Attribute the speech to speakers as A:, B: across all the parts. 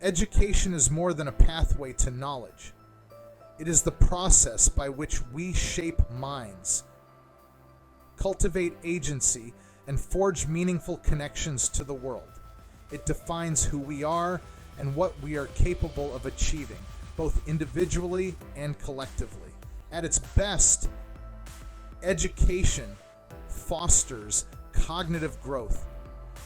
A: Education is more than a pathway to knowledge. It is the process by which we shape minds, cultivate agency, and forge meaningful connections to the world. It defines who we are and what we are capable of achieving, both individually and collectively. At its best, education fosters cognitive growth,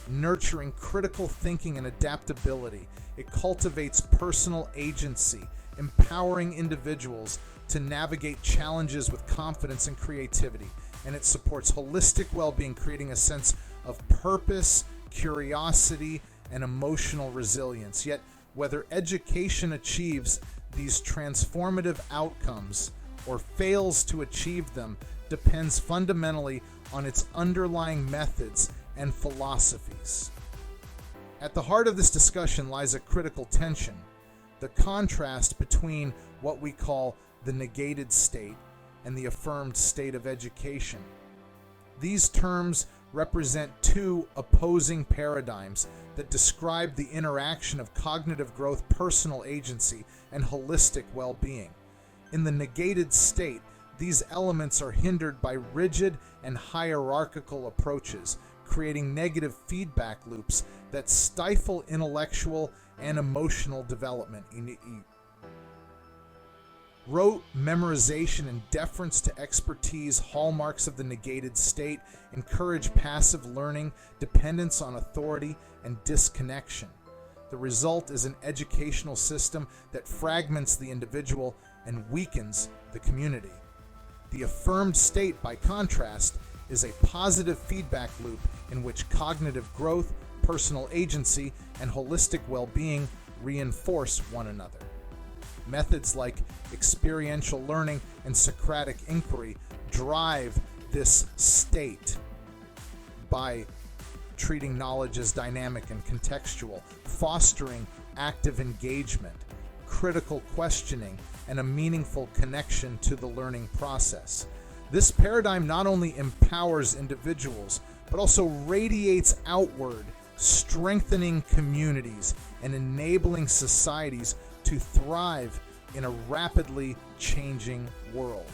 A: nurturing critical thinking and adaptability. It cultivates personal agency, empowering individuals to navigate challenges with confidence and creativity. And it supports holistic well-being, creating a sense of purpose, curiosity, and emotional resilience. Yet, whether education achieves these transformative outcomes or fails to achieve them depends fundamentally on its underlying methods and philosophies. At the heart of this discussion lies a critical tension, the contrast between what we call the negated state and the affirmed state of education. These terms represent two opposing paradigms that describe the interaction of cognitive growth, personal agency, and holistic well-being. In the negated state, these elements are hindered by rigid and hierarchical approaches, creating negative feedback loops that stifle intellectual and emotional development. Rote memorization and deference to expertise, hallmarks of the negated state, encourage passive learning, dependence on authority, and disconnection. The result is an educational system that fragments the individual and weakens the community. The affirmed state, by contrast, is a positive feedback loop in which cognitive growth, personal agency, and holistic well-being reinforce one another. Methods like experiential learning and Socratic inquiry drive this state by treating knowledge as dynamic and contextual, fostering active engagement, critical questioning, and a meaningful connection to the learning process. This paradigm not only empowers individuals, but also radiates outward, strengthening communities and enabling societies to thrive in a rapidly changing world.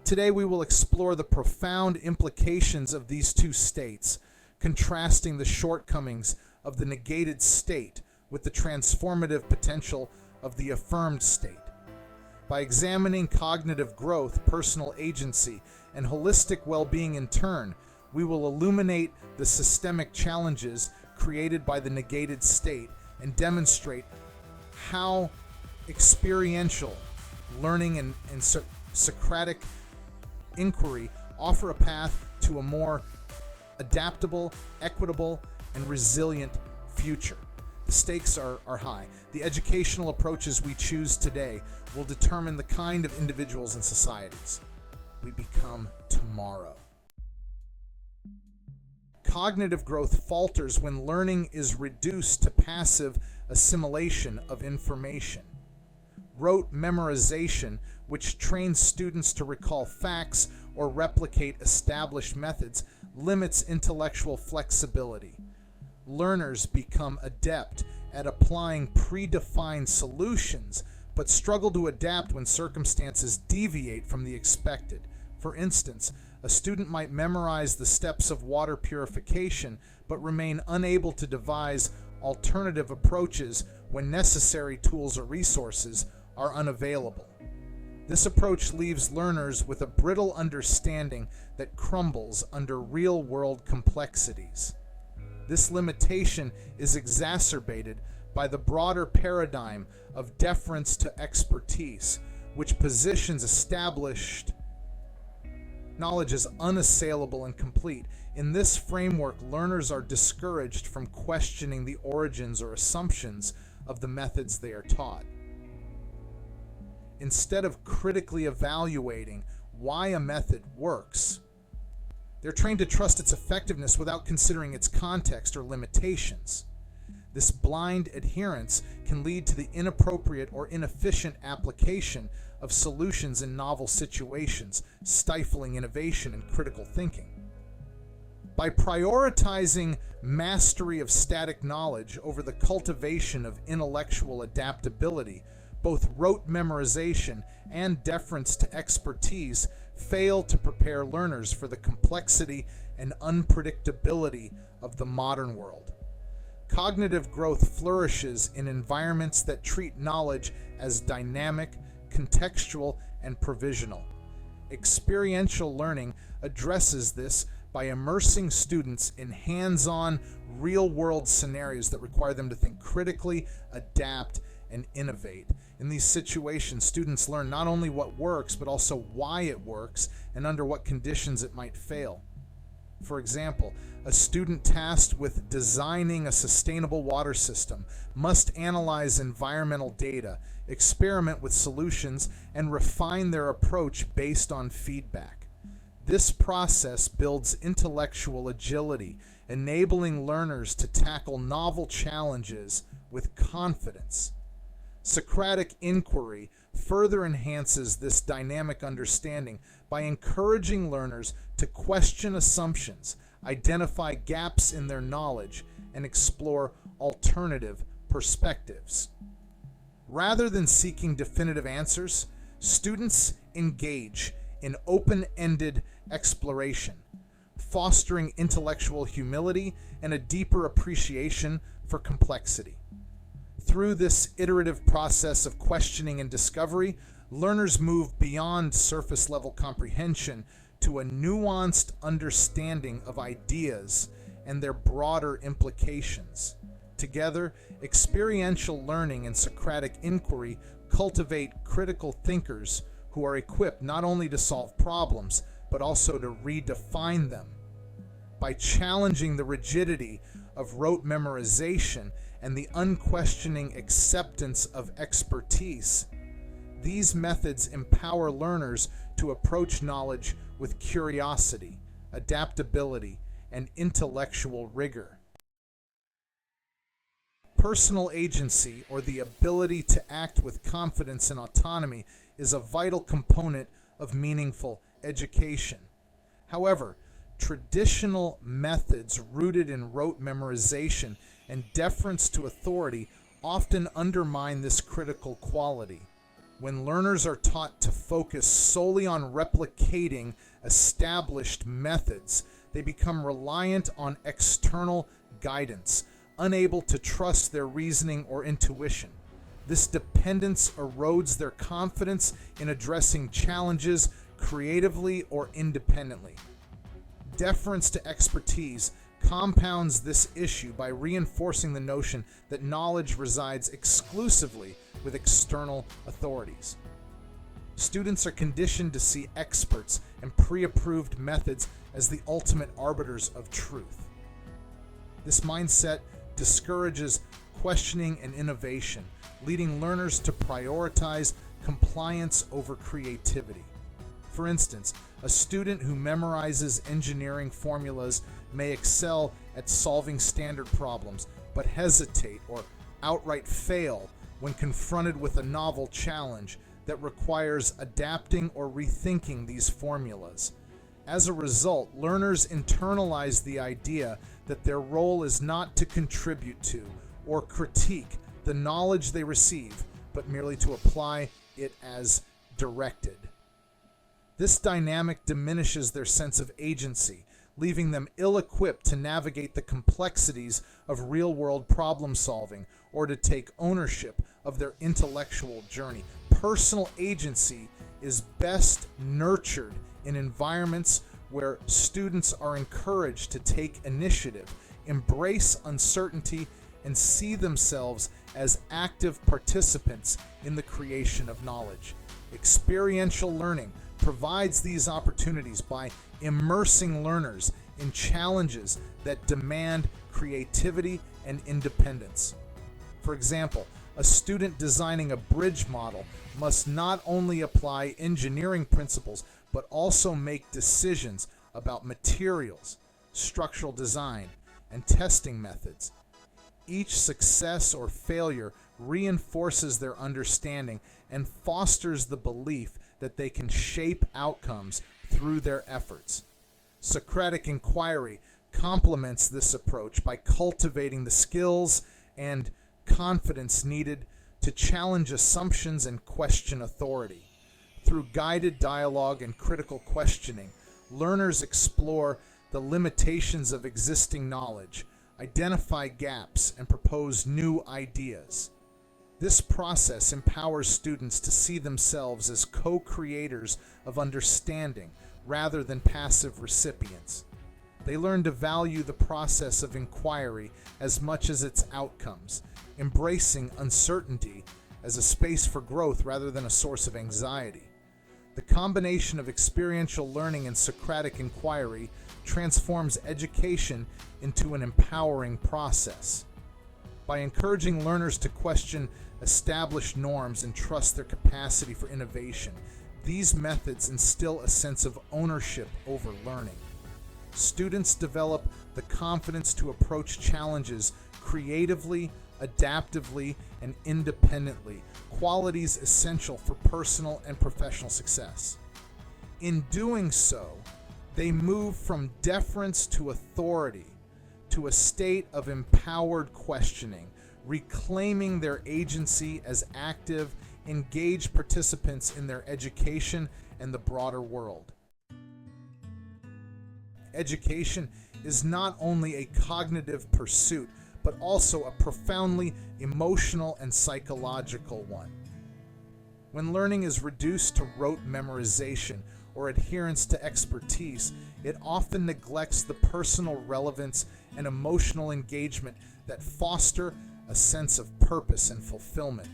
A: Today we will explore the profound implications of these two states, contrasting the shortcomings of the negated state with the transformative potential of the affirmed state. By examining cognitive growth, personal agency, and holistic well-being in turn, we will illuminate the systemic challenges created by the negated state and demonstrate how experiential learning and Socratic inquiry offer a path to a more adaptable, equitable, and resilient future. The stakes are high. The educational approaches we choose today will determine the kind of individuals and societies we become tomorrow. Cognitive growth falters when learning is reduced to passive assimilation of information. Rote memorization, which trains students to recall facts or replicate established methods, limits intellectual flexibility. Learners become adept at applying predefined solutions, but struggle to adapt when circumstances deviate from the expected. For instance, a student might memorize the steps of water purification, but remain unable to devise alternative approaches when necessary tools or resources are unavailable. This approach leaves learners with a brittle understanding that crumbles under real-world complexities. This limitation is exacerbated by the broader paradigm of deference to expertise, which positions established knowledge as unassailable and complete. In this framework, learners are discouraged from questioning the origins or assumptions of the methods they are taught. Instead of critically evaluating why a method works, they're trained to trust its effectiveness without considering its context or limitations. This blind adherence can lead to the inappropriate or inefficient application of solutions in novel situations, stifling innovation and critical thinking. By prioritizing mastery of static knowledge over the cultivation of intellectual adaptability, both rote memorization and deference to expertise fail to prepare learners for the complexity and unpredictability of the modern world. Cognitive growth flourishes in environments that treat knowledge as dynamic, contextual, and provisional. Experiential learning addresses this by immersing students in hands-on, real-world scenarios that require them to think critically, adapt, and innovate. In these situations, students learn not only what works, but also why it works and under what conditions it might fail. For example, a student tasked with designing a sustainable water system must analyze environmental data, experiment with solutions, and refine their approach based on feedback. This process builds intellectual agility, enabling learners to tackle novel challenges with confidence. Socratic inquiry further enhances this dynamic understanding by encouraging learners to question assumptions, identify gaps in their knowledge, and explore alternative perspectives. Rather than seeking definitive answers, students engage in open-ended exploration, fostering intellectual humility and a deeper appreciation for complexity. Through this iterative process of questioning and discovery, learners move beyond surface-level comprehension to a nuanced understanding of ideas and their broader implications. Together, experiential learning and Socratic inquiry cultivate critical thinkers who are equipped not only to solve problems, but also to redefine them. By challenging the rigidity of rote memorization and the unquestioning acceptance of expertise, these methods empower learners to approach knowledge with curiosity, adaptability, and intellectual rigor. Personal agency, or the ability to act with confidence and autonomy, is a vital component of meaningful education. However, traditional methods rooted in rote memorization and deference to authority often undermine this critical quality. When learners are taught to focus solely on replicating established methods, they become reliant on external guidance, unable to trust their reasoning or intuition. This dependence erodes their confidence in addressing challenges creatively or independently. Deference to expertise compounds this issue by reinforcing the notion that knowledge resides exclusively with external authorities. Students are conditioned to see experts and pre-approved methods as the ultimate arbiters of truth. This mindset discourages questioning and innovation, leading learners to prioritize compliance over creativity. For instance, a student who memorizes engineering formulas may excel at solving standard problems, but hesitate or outright fail when confronted with a novel challenge that requires adapting or rethinking these formulas. As a result, learners internalize the idea that their role is not to contribute to or critique the knowledge they receive, but merely to apply it as directed. This dynamic diminishes their sense of agency, leaving them ill-equipped to navigate the complexities of real-world problem-solving or to take ownership of their intellectual journey. Personal agency is best nurtured in environments where students are encouraged to take initiative, embrace uncertainty, and see themselves as active participants in the creation of knowledge. Experiential learning provides these opportunities by immersing learners in challenges that demand creativity and independence. For example, a student designing a bridge model must not only apply engineering principles, but also make decisions about materials, structural design, and testing methods. Each success or failure reinforces their understanding and fosters the belief that they can shape outcomes through their efforts. Socratic inquiry complements this approach by cultivating the skills and confidence needed to challenge assumptions and question authority. Through guided dialogue and critical questioning, learners explore the limitations of existing knowledge, identify gaps, and propose new ideas. This process empowers students to see themselves as co-creators of understanding rather than passive recipients. They learn to value the process of inquiry as much as its outcomes, embracing uncertainty as a space for growth rather than a source of anxiety. The combination of experiential learning and Socratic inquiry transforms education into an empowering process. By encouraging learners to question established norms and trust their capacity for innovation, these methods instill a sense of ownership over learning. Students develop the confidence to approach challenges creatively, adaptively, and independently, qualities essential for personal and professional success. In doing so, they move from deference to authority to a state of empowered questioning, reclaiming their agency as active, engaged participants in their education and the broader world. Education is not only a cognitive pursuit, but also a profoundly emotional and psychological one. When learning is reduced to rote memorization or adherence to expertise, it often neglects the personal relevance and emotional engagement that foster a sense of purpose and fulfillment.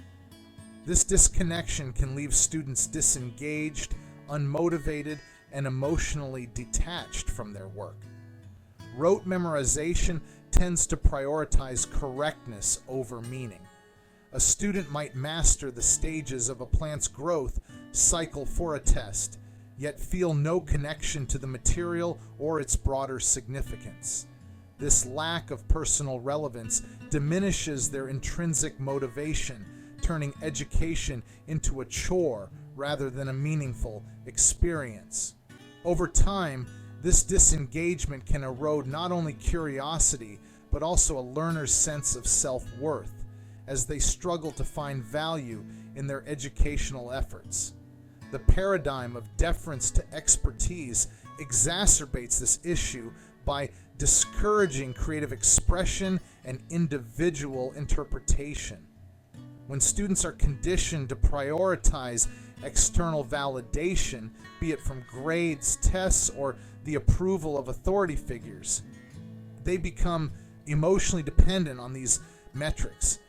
A: This disconnection can leave students disengaged, unmotivated, and emotionally detached from their work. Rote memorization tends to prioritize correctness over meaning. A student might master the stages of a plant's growth cycle for a test, yet feel no connection to the material or its broader significance. This lack of personal relevance diminishes their intrinsic motivation, turning education into a chore rather than a meaningful experience. Over time, this disengagement can erode not only curiosity, but also a learner's sense of self-worth as they struggle to find value in their educational efforts. The paradigm of deference to expertise exacerbates this issue by discouraging creative expression and individual interpretation. When students are conditioned to prioritize external validation, be it from grades, tests, or the approval of authority figures, they become emotionally dependent on these metrics.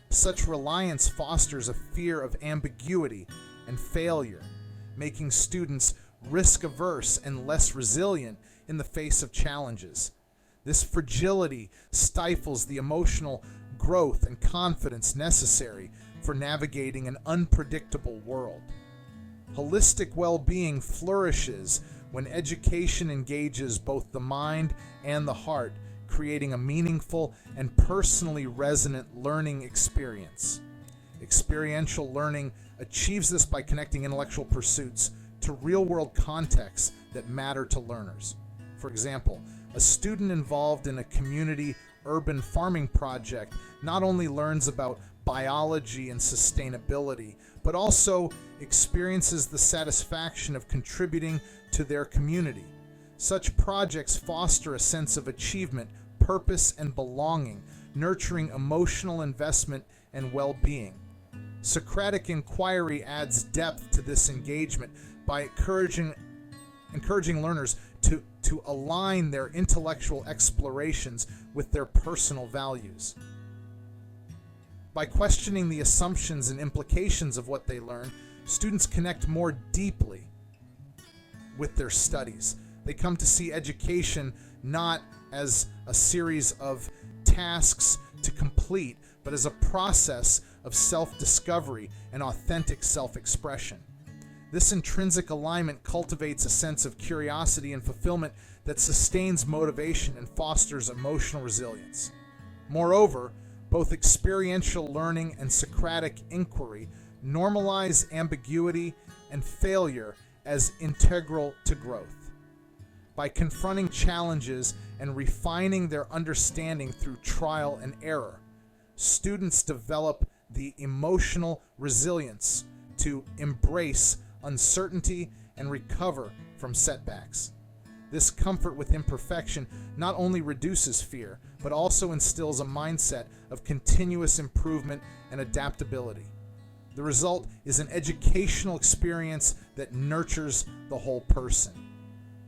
A: Such reliance fosters a fear of ambiguity and failure, making students risk-averse and less resilient in the face of challenges. This fragility stifles the emotional growth and confidence necessary for navigating an unpredictable world. Holistic well-being flourishes when education engages both the mind and the heart, creating a meaningful and personally resonant learning experience. Experiential learning achieves this by connecting intellectual pursuits to real-world contexts that matter to learners. For example, a student involved in a community urban farming project not only learns about biology and sustainability, but also experiences the satisfaction of contributing to their community. Such projects foster a sense of achievement, purpose, and belonging, nurturing emotional investment and well-being. Socratic inquiry adds depth to this engagement by encouraging learners to align their intellectual explorations with their personal values. By questioning the assumptions and implications of what they learn, students connect more deeply with their studies. They come to see education not as a series of tasks to complete, but as a process of self-discovery and authentic self-expression. This intrinsic alignment cultivates a sense of curiosity and fulfillment that sustains motivation and fosters emotional resilience. Moreover, both experiential learning and Socratic inquiry normalize ambiguity and failure as integral to growth. By confronting challenges and refining their understanding through trial and error. Students develop the emotional resilience to embrace uncertainty and recover from setbacks. This comfort with imperfection not only reduces fear, but also instills a mindset of continuous improvement and adaptability. The result is an educational experience that nurtures the whole person.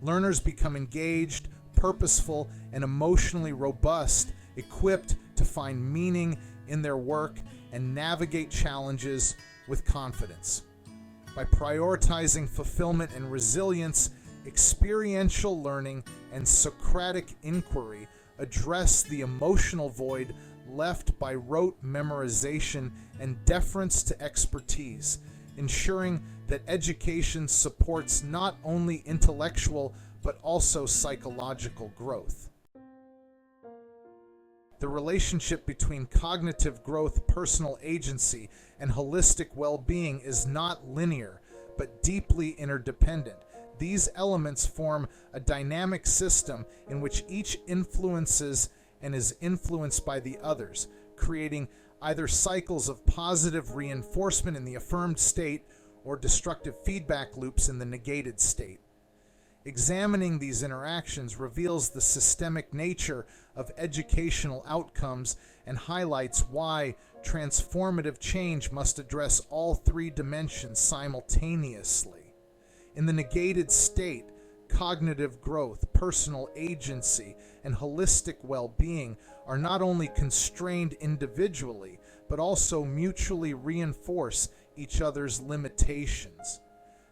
A: Learners become engaged, purposeful, and emotionally robust, equipped to find meaning in their work and navigate challenges with confidence. By prioritizing fulfillment and resilience, experiential learning and Socratic inquiry address the emotional void left by rote memorization and deference to expertise, ensuring that education supports not only intellectual but also psychological growth. The relationship between cognitive growth, personal agency, and holistic well-being is not linear, but deeply interdependent. These elements form a dynamic system in which each influences and is influenced by the others, creating either cycles of positive reinforcement in the affirmed state or destructive feedback loops in the negated state. Examining these interactions reveals the systemic nature of educational outcomes and highlights why transformative change must address all three dimensions simultaneously. In the negated state, cognitive growth, personal agency, and holistic well-being are not only constrained individually, but also mutually reinforce each other's limitations.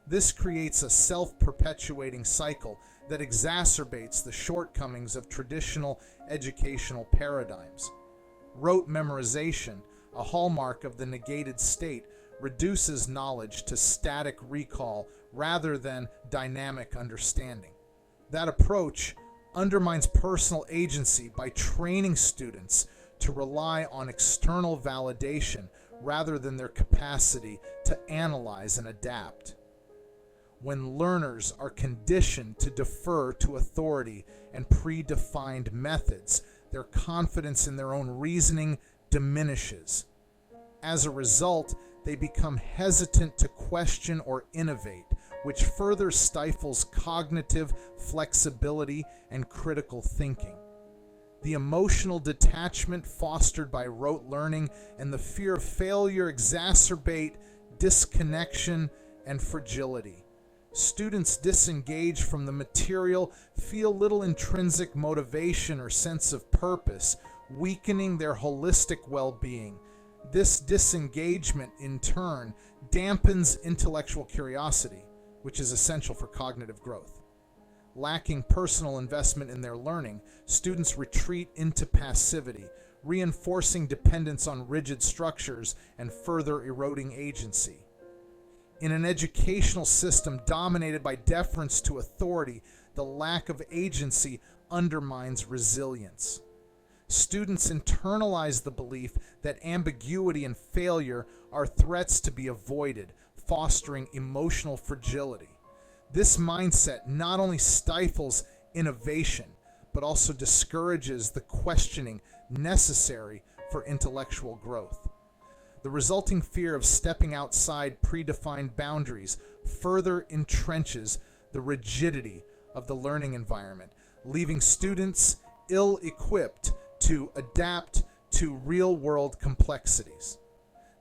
A: This creates a self-perpetuating cycle that exacerbates the shortcomings of traditional educational paradigms. Rote memorization, a hallmark of the negated state, reduces knowledge to static recall rather than dynamic understanding. That approach undermines personal agency by training students to rely on external validation rather than their capacity to analyze and adapt. When learners are conditioned to defer to authority and predefined methods, their confidence in their own reasoning diminishes. As a result, they become hesitant to question or innovate, which further stifles cognitive flexibility and critical thinking. The emotional detachment fostered by rote learning and the fear of failure exacerbate disconnection and fragility. Students disengage from the material, feel little intrinsic motivation or sense of purpose, weakening their holistic well-being. This disengagement, in turn, dampens intellectual curiosity, which is essential for cognitive growth. Lacking personal investment in their learning, students retreat into passivity, reinforcing dependence on rigid structures and further eroding agency. In an educational system dominated by deference to authority, the lack of agency undermines resilience. Students internalize the belief that ambiguity and failure are threats to be avoided, fostering emotional fragility. This mindset not only stifles innovation, but also discourages the questioning necessary for intellectual growth. The resulting fear of stepping outside predefined boundaries further entrenches the rigidity of the learning environment, leaving students ill-equipped to adapt to real-world complexities.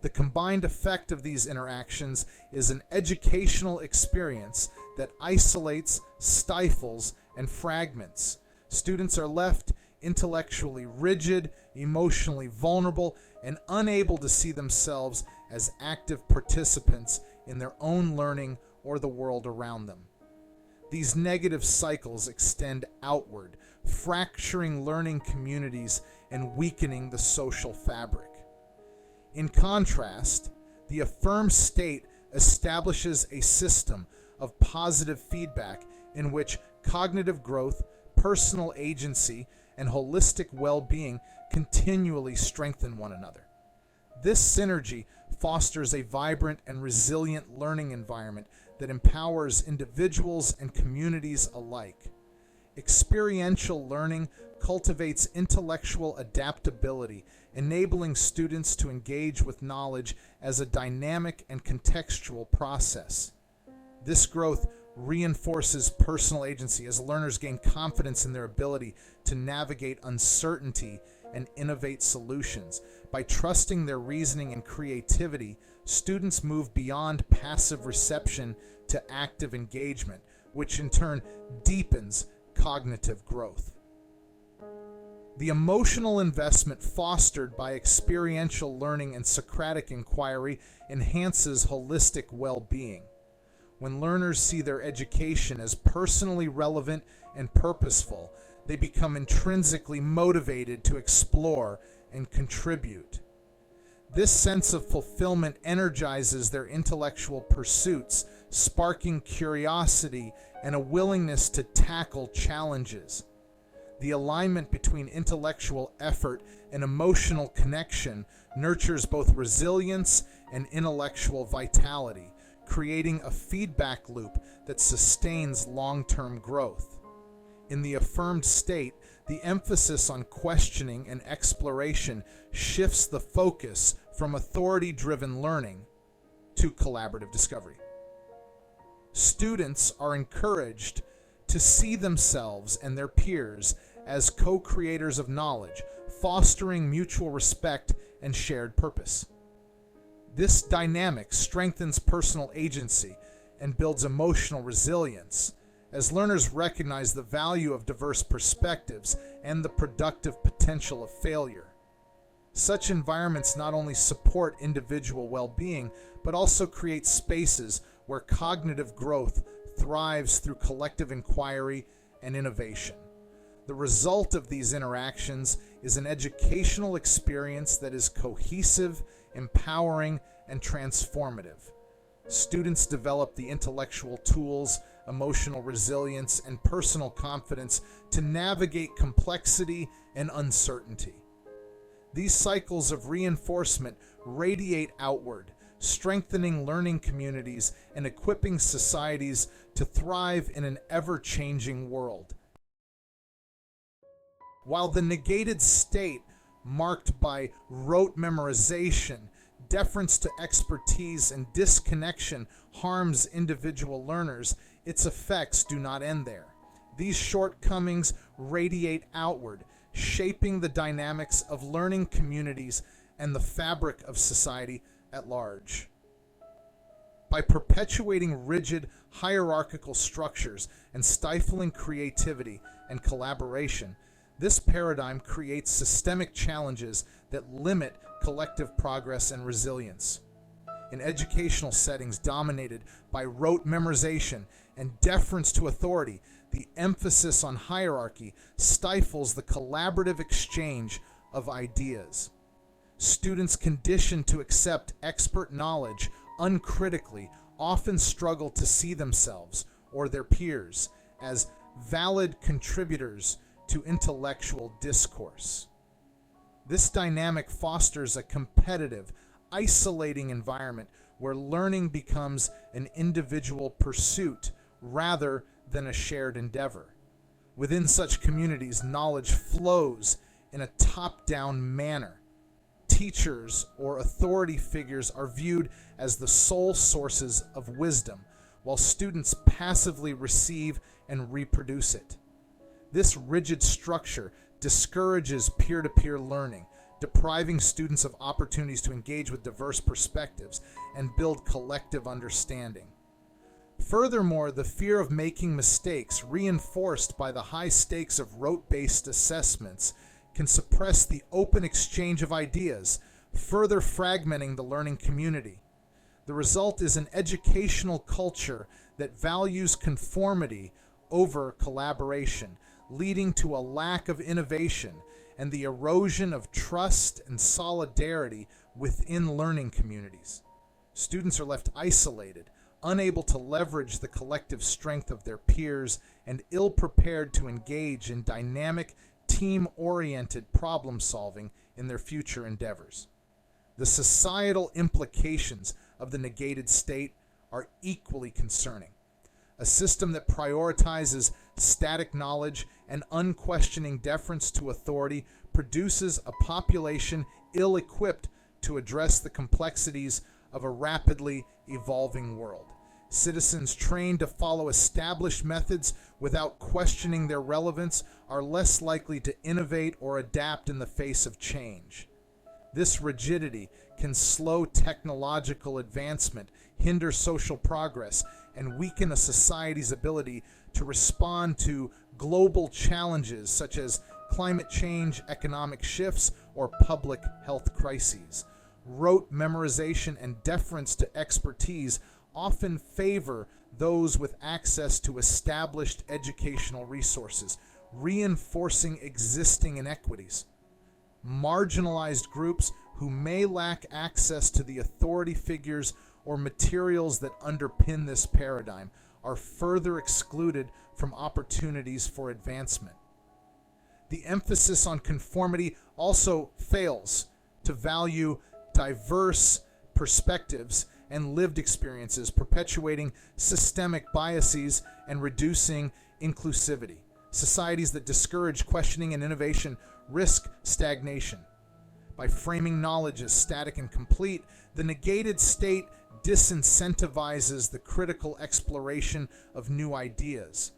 A: The combined effect of these interactions is an educational experience that isolates, stifles, and fragments. Students are left intellectually rigid, emotionally vulnerable, and unable to see themselves as active participants in their own learning or the world around them. These negative cycles extend outward, fracturing learning communities and weakening the social fabric. In contrast, the affirmed state establishes a system of positive feedback in which cognitive growth, personal agency, and holistic well-being continually strengthen one another. This synergy fosters a vibrant and resilient learning environment that empowers individuals and communities alike. Experiential learning cultivates intellectual adaptability, enabling students to engage with knowledge as a dynamic and contextual process. This growth reinforces personal agency as learners gain confidence in their ability to navigate uncertainty and innovate solutions. By trusting their reasoning and creativity, students move beyond passive reception to active engagement, which in turn deepens cognitive growth. The emotional investment fostered by experiential learning and Socratic inquiry enhances holistic well-being. When learners see their education as personally relevant and purposeful, they become intrinsically motivated to explore and contribute. This sense of fulfillment energizes their intellectual pursuits, sparking curiosity and a willingness to tackle challenges. The alignment between intellectual effort and emotional connection nurtures both resilience and intellectual vitality, creating a feedback loop that sustains long-term growth. In the affirmed state, the emphasis on questioning and exploration shifts the focus from authority-driven learning to collaborative discovery. Students are encouraged to see themselves and their peers as co-creators of knowledge, fostering mutual respect and shared purpose. This dynamic strengthens personal agency and builds emotional resilience as learners recognize the value of diverse perspectives and the productive potential of failure. Such environments not only support individual well-being, but also create spaces where cognitive growth thrives through collective inquiry and innovation. The result of these interactions is an educational experience that is cohesive, empowering, and transformative. Students develop the intellectual tools, emotional resilience, and personal confidence to navigate complexity and uncertainty. These cycles of reinforcement radiate outward, strengthening learning communities and equipping societies to thrive in an ever-changing world. While the negated state, marked by rote memorization, deference to expertise, and disconnection, harms individual learners, its effects do not end there. These shortcomings radiate outward, shaping the dynamics of learning communities and the fabric of society at large. By perpetuating rigid, hierarchical structures and stifling creativity and collaboration, this paradigm creates systemic challenges that limit collective progress and resilience. In educational settings dominated by rote memorization and deference to authority, the emphasis on hierarchy stifles the collaborative exchange of ideas. Students conditioned to accept expert knowledge uncritically often struggle to see themselves or their peers as valid contributors to intellectual discourse. This dynamic fosters a competitive, isolating environment where learning becomes an individual pursuit rather than a shared endeavor. Within such communities, knowledge flows in a top-down manner. Teachers or authority figures are viewed as the sole sources of wisdom, while students passively receive and reproduce it. This rigid structure discourages peer-to-peer learning, depriving students of opportunities to engage with diverse perspectives and build collective understanding. Furthermore, the fear of making mistakes, reinforced by the high stakes of rote-based assessments, can suppress the open exchange of ideas, further fragmenting the learning community. The result is an educational culture that values conformity over collaboration, leading to a lack of innovation and the erosion of trust and solidarity within learning communities. Students are left isolated, unable to leverage the collective strength of their peers, and ill-prepared to engage in dynamic, team-oriented problem-solving in their future endeavors. The societal implications of the negated state are equally concerning. A system that prioritizes static knowledge, and unquestioning deference to authority produces a population ill-equipped to address the complexities of a rapidly evolving world. Citizens trained to follow established methods without questioning their relevance are less likely to innovate or adapt in the face of change. This rigidity can slow technological advancement, hinder social progress, and weaken a society's ability to respond to global challenges such as climate change, economic shifts, or public health crises. Rote memorization and deference to expertise often favor those with access to established educational resources, reinforcing existing inequities. Marginalized groups who may lack access to the authority figures or materials that underpin this paradigm are further excluded from opportunities for advancement. The emphasis on conformity also fails to value diverse perspectives and lived experiences, perpetuating systemic biases and reducing inclusivity. Societies that discourage questioning and innovation risk stagnation. By framing knowledge as static and complete, the negated state disincentivizes the critical exploration of new ideas.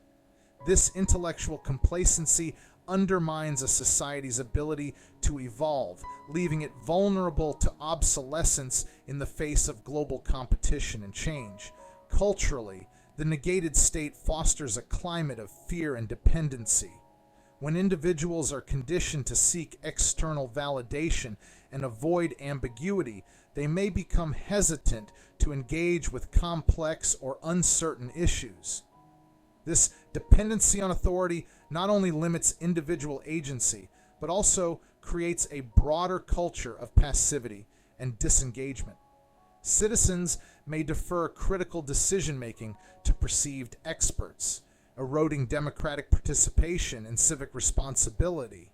A: This intellectual complacency undermines a society's ability to evolve, leaving it vulnerable to obsolescence in the face of global competition and change. Culturally, the negated state fosters a climate of fear and dependency. When individuals are conditioned to seek external validation and avoid ambiguity, they may become hesitant to engage with complex or uncertain issues. This dependency on authority not only limits individual agency, but also creates a broader culture of passivity and disengagement. Citizens may defer critical decision-making to perceived experts, eroding democratic participation and civic responsibility.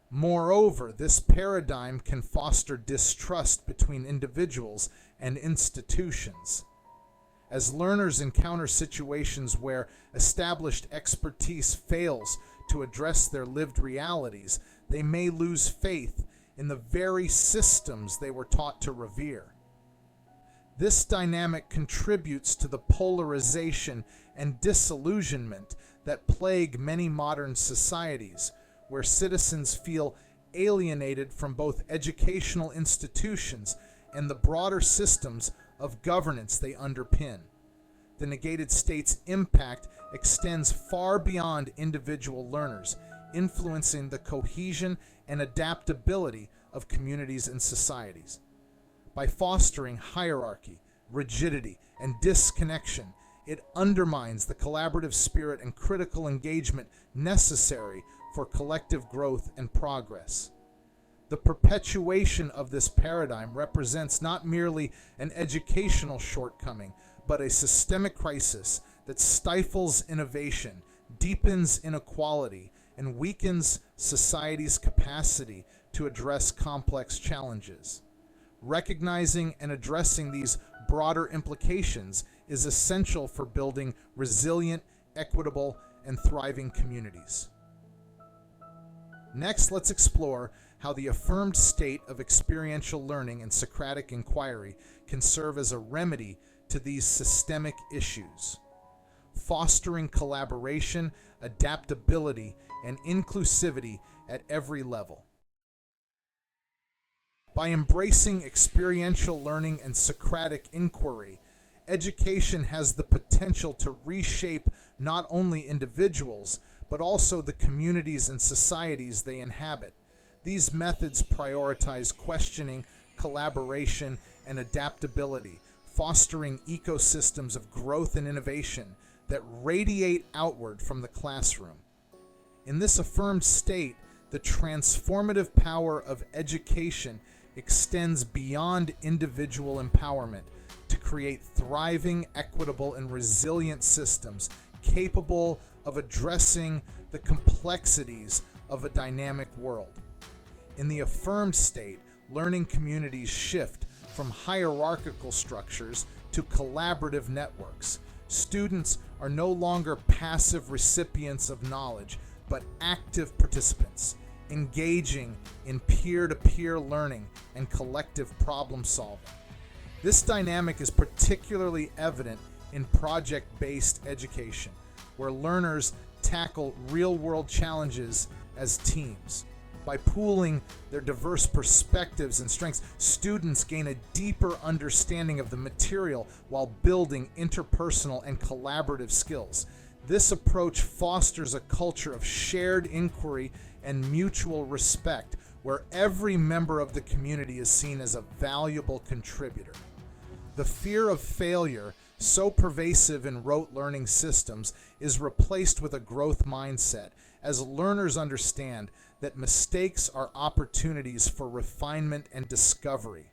A: Moreover, this paradigm can foster distrust between individuals and institutions. As learners encounter situations where established expertise fails to address their lived realities, they may lose faith in the very systems they were taught to revere. This dynamic contributes to the polarization and disillusionment that plague many modern societies, where citizens feel alienated from both educational institutions and the broader systems of governance they underpin. The negated state's impact extends far beyond individual learners, influencing the cohesion and adaptability of communities and societies. By fostering hierarchy, rigidity, and disconnection, it undermines the collaborative spirit and critical engagement necessary for collective growth and progress. The perpetuation of this paradigm represents not merely an educational shortcoming, but a systemic crisis that stifles innovation, deepens inequality, and weakens society's capacity to address complex challenges. Recognizing and addressing these broader implications is essential for building resilient, equitable, and thriving communities. Next, let's explore how the affirmed state of experiential learning and Socratic inquiry can serve as a remedy to these systemic issues, fostering collaboration, adaptability, and inclusivity at every level. By embracing experiential learning and Socratic inquiry, education has the potential to reshape not only individuals, but also the communities and societies they inhabit. These methods prioritize questioning, collaboration, and adaptability, fostering ecosystems of growth and innovation that radiate outward from the classroom. In this affirmed state, the transformative power of education extends beyond individual empowerment to create thriving, equitable, and resilient systems capable of addressing the complexities of a dynamic world. In the affirmed state, learning communities shift from hierarchical structures to collaborative networks, Students are no longer passive recipients of knowledge, but active participants, engaging in peer-to-peer learning and collective problem solving. This dynamic is particularly evident in project-based education, where learners tackle real-world challenges as teams. By pooling their diverse perspectives and strengths, students gain a deeper understanding of the material while building interpersonal and collaborative skills. This approach fosters a culture of shared inquiry and mutual respect, where every member of the community is seen as a valuable contributor. The fear of failure, so pervasive in rote learning systems, is replaced with a growth mindset, as learners understand that mistakes are opportunities for refinement and discovery.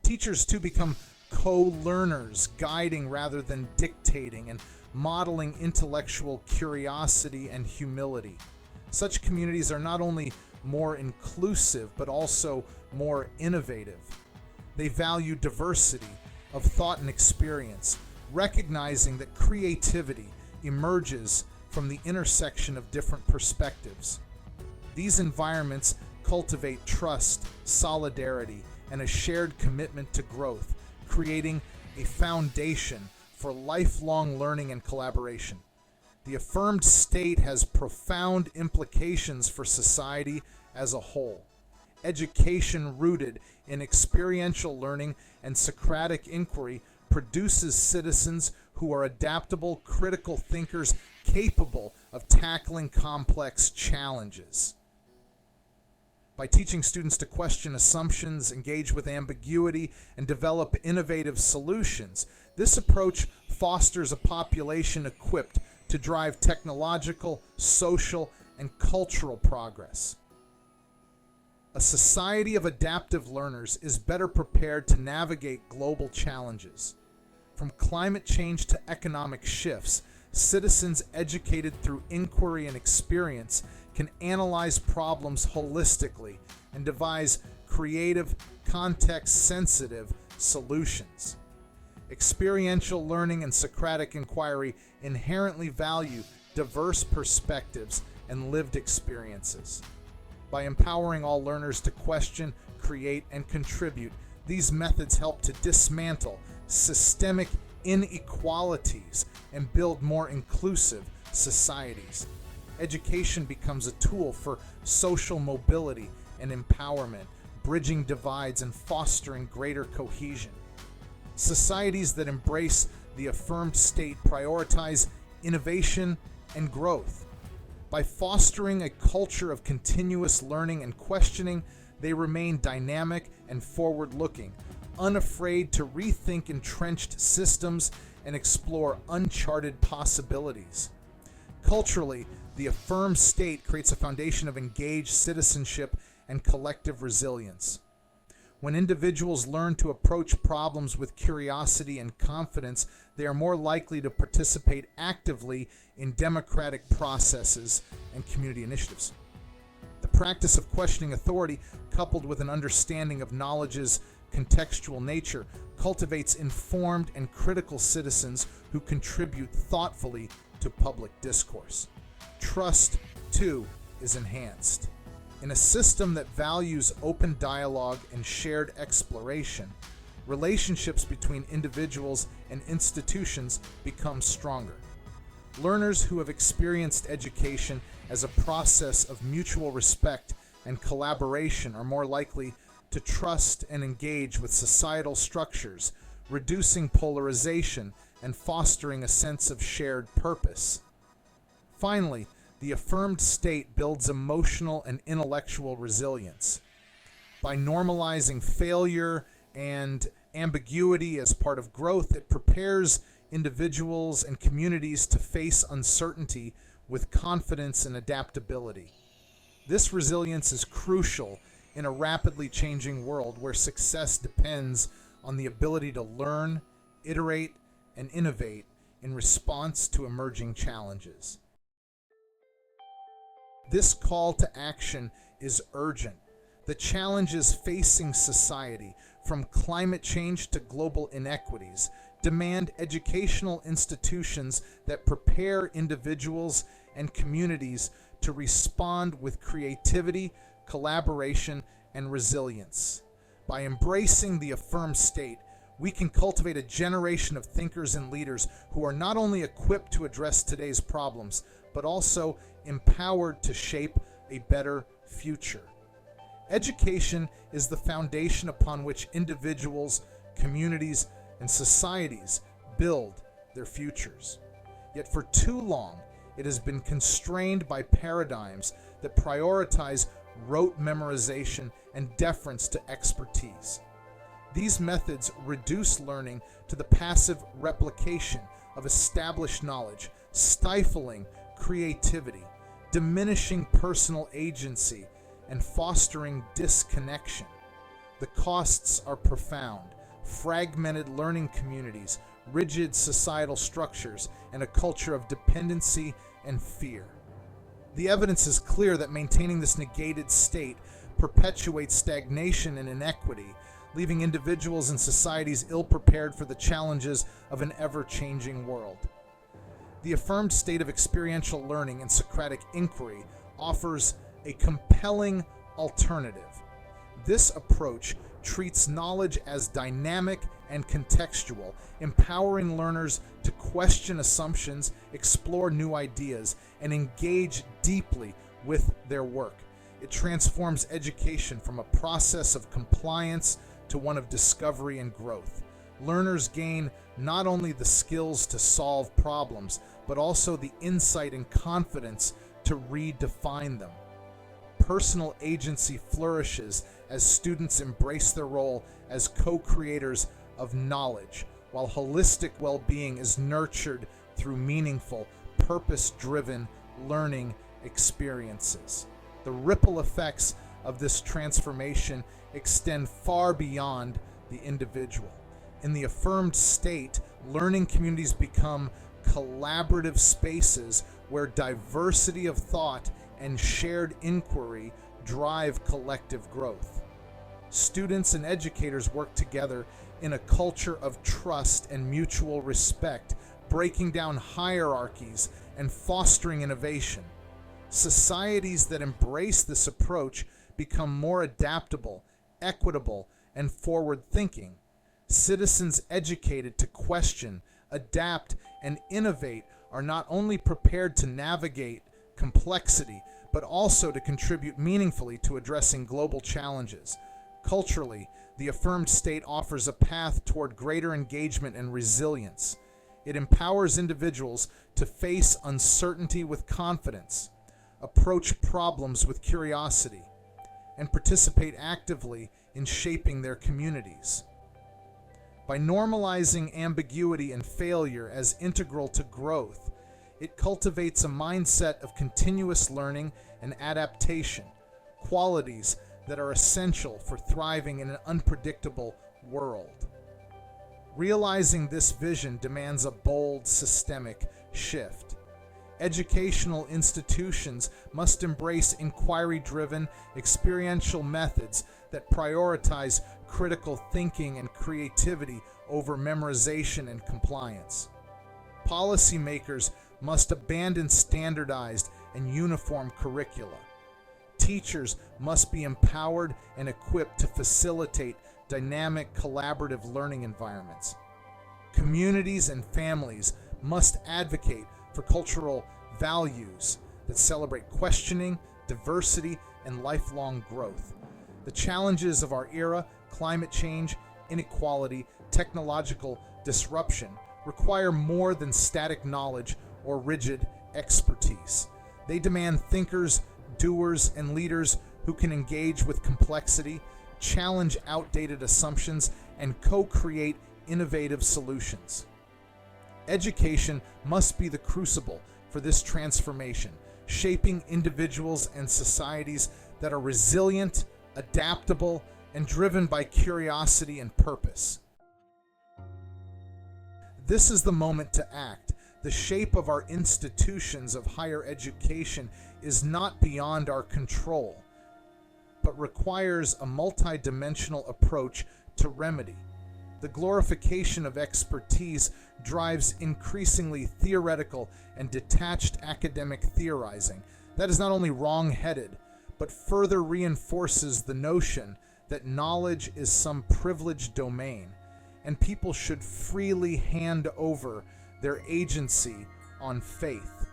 A: Teachers, too, become co-learners, guiding rather than dictating, and modeling intellectual curiosity and humility. Such communities are not only more inclusive, but also more innovative. They value diversity of thought and experience, recognizing that creativity emerges from the intersection of different perspectives. These environments cultivate trust, solidarity, and a shared commitment to growth, creating a foundation for lifelong learning and collaboration. The affirmed state has profound implications for society as a whole. Education rooted in experiential learning and Socratic inquiry produces citizens who are adaptable, critical thinkers capable of tackling complex challenges. By teaching students to question assumptions, engage with ambiguity, and develop innovative solutions, this approach fosters a population equipped to drive technological, social, and cultural progress. A society of adaptive learners is better prepared to navigate global challenges. From climate change to economic shifts, citizens educated through inquiry and experience can analyze problems holistically and devise creative, context-sensitive solutions. Experiential learning and Socratic inquiry inherently value diverse perspectives and lived experiences. By empowering all learners to question, create, and contribute, these methods help to dismantle systemic inequalities and build more inclusive societies. Education becomes a tool for social mobility and empowerment, bridging divides and fostering greater cohesion. Societies that embrace the affirmed state prioritize innovation and growth. By fostering a culture of continuous learning and questioning, they remain dynamic and forward-looking, unafraid to rethink entrenched systems and explore uncharted possibilities. Culturally, the affirmed state creates a foundation of engaged citizenship and collective resilience. When individuals learn to approach problems with curiosity and confidence, they are more likely to participate actively in democratic processes and community initiatives. The practice of questioning authority, coupled with an understanding of knowledge's contextual nature, cultivates informed and critical citizens who contribute thoughtfully to public discourse. Trust, too, is enhanced. In a system that values open dialogue and shared exploration, relationships between individuals and institutions become stronger. Learners who have experienced education as a process of mutual respect and collaboration are more likely to trust and engage with societal structures, reducing polarization and fostering a sense of shared purpose. Finally, the affirmed state builds emotional and intellectual resilience. By normalizing failure and ambiguity as part of growth, it prepares individuals and communities to face uncertainty with confidence and adaptability. This resilience is crucial in a rapidly changing world where success depends on the ability to learn, iterate, and innovate in response to emerging challenges. This call to action is urgent. The challenges facing society, from climate change to global inequities, demand educational institutions that prepare individuals and communities to respond with creativity, collaboration, and resilience. By embracing the affirmed state, we can cultivate a generation of thinkers and leaders who are not only equipped to address today's problems, but also empowered to shape a better future. Education is the foundation upon which individuals, communities, and societies build their futures. Yet for too long, it has been constrained by paradigms that prioritize rote memorization and deference to expertise. These methods reduce learning to the passive replication of established knowledge, stifling creativity, diminishing personal agency, and fostering disconnection. The costs are profound: fragmented learning communities, rigid societal structures, and a culture of dependency and fear. The evidence is clear that maintaining this negated state perpetuates stagnation and inequity, leaving individuals and societies ill-prepared for the challenges of an ever-changing world. The affirmed state of experiential learning and Socratic inquiry offers a compelling alternative. This approach treats knowledge as dynamic and contextual, empowering learners to question assumptions, explore new ideas, and engage deeply with their work. It transforms education from a process of compliance to one of discovery and growth. Learners gain not only the skills to solve problems, but also the insight and confidence to redefine them. Personal agency flourishes as students embrace their role as co-creators of knowledge, while holistic well-being is nurtured through meaningful, purpose-driven learning experiences. The ripple effects of this transformation extend far beyond the individual. In the affirmed state, learning communities become collaborative spaces where diversity of thought and shared inquiry drive collective growth. Students and educators work together in a culture of trust and mutual respect, breaking down hierarchies and fostering innovation. Societies that embrace this approach become more adaptable, equitable, and forward-thinking. Citizens educated to question, adapt, and innovate are not only prepared to navigate complexity, but also to contribute meaningfully to addressing global challenges. Culturally, the affirmed state offers a path toward greater engagement and resilience. It empowers individuals to face uncertainty with confidence, approach problems with curiosity, and participate actively in shaping their communities. By normalizing ambiguity and failure as integral to growth, it cultivates a mindset of continuous learning and adaptation, qualities that are essential for thriving in an unpredictable world. Realizing this vision demands a bold systemic shift. Educational institutions must embrace inquiry-driven, experiential methods that prioritize critical thinking and creativity over memorization and compliance. Policymakers must abandon standardized and uniform curricula. Teachers must be empowered and equipped to facilitate dynamic, collaborative learning environments. Communities and families must advocate for cultural values that celebrate questioning, diversity, and lifelong growth. The challenges of our era, climate change, inequality, technological disruption, require more than static knowledge or rigid expertise. They demand thinkers, doers, and leaders who can engage with complexity, challenge outdated assumptions, and co-create innovative solutions. Education must be the crucible for this transformation, shaping individuals and societies that are resilient, adaptable, and driven by curiosity and purpose. This is the moment to act. The shape of our institutions of higher education is not beyond our control, but requires a multidimensional approach to remedy. The glorification of expertise drives increasingly theoretical and detached academic theorizing. That is not only wrong-headed, but further reinforces the notion that knowledge is some privileged domain, and people should freely hand over their agency on faith.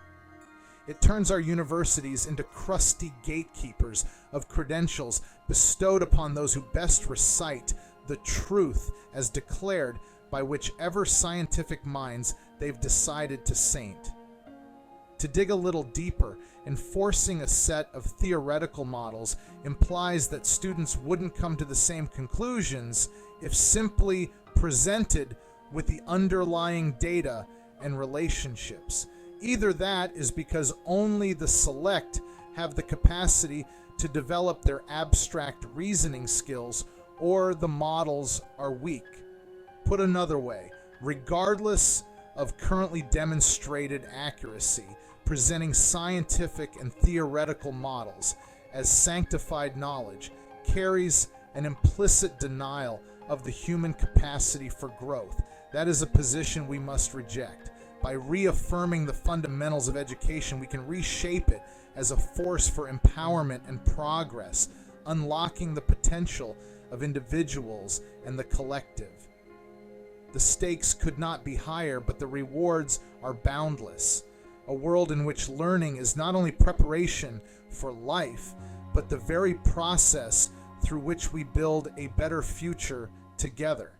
A: It turns our universities into crusty gatekeepers of credentials bestowed upon those who best recite the truth as declared by whichever scientific minds they've decided to saint. To dig a little deeper, enforcing a set of theoretical models implies that students wouldn't come to the same conclusions if simply presented with the underlying data and relationships. Either that is because only the select have the capacity to develop their abstract reasoning skills, or the models are weak. Put another way, regardless of currently demonstrated accuracy, presenting scientific and theoretical models as sanctified knowledge carries an implicit denial of the human capacity for growth. That is a position we must reject. By reaffirming the fundamentals of education, we can reshape it as a force for empowerment and progress, unlocking the potential of individuals and the collective. The stakes could not be higher, but the rewards are boundless. A world in which learning is not only preparation for life, but the very process through which we build a better future together.